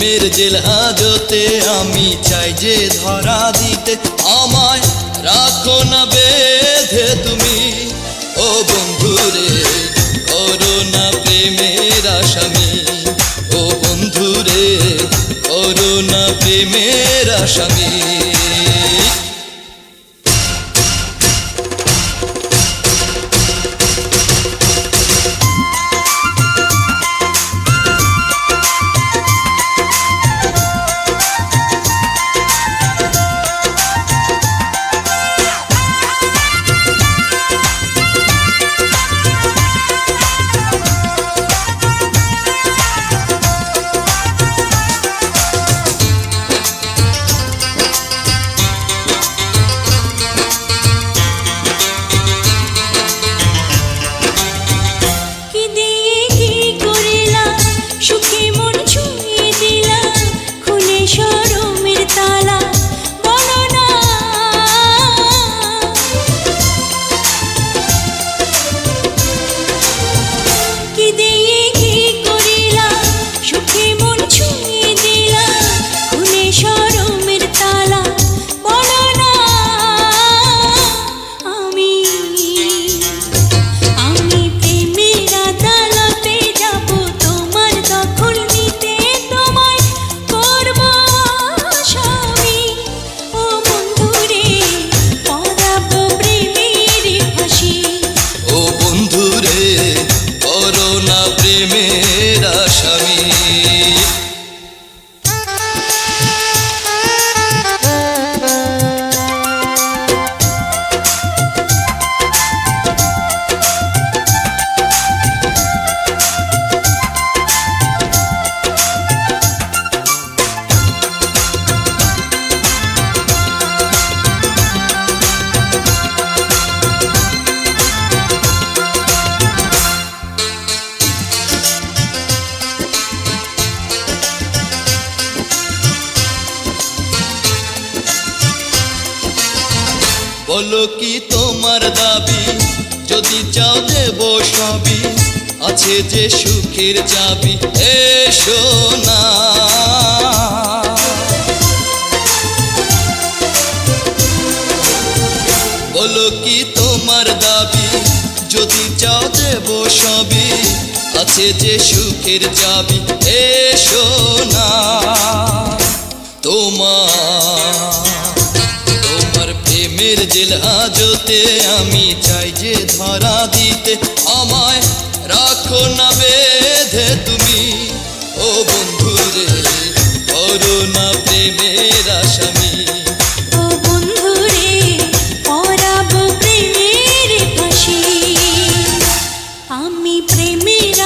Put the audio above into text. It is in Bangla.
প্রেমের জেল হাজতে আমি চাই যে ধরা দিতে, আমায় রাখো না বেঁধে তুমি। ও বন্ধুরে করো না প্রেমের আসামি, ও বন্ধুরে করো না প্রেমের আসামি। প্রেমের আসামি। বলো কি তোমার দাবি, যদি চাও দেব সবই, আছে যে সুখের চাবি, এসো না। বলো কি তোমার দাবি, যদি চাও দেব সবই, আছে যে সুখের চাবি, এসো না। তোমার প্রেমের জেল হাজতে আমি চাই যে ধরা দিতে, আমায় রাখো না বেঁধে তুমি। ও বন্ধুরে করো না প্রেমের আসামি, ও বন্ধুরে পরাবো প্রেমের ফাঁসি। আমি প্রেমের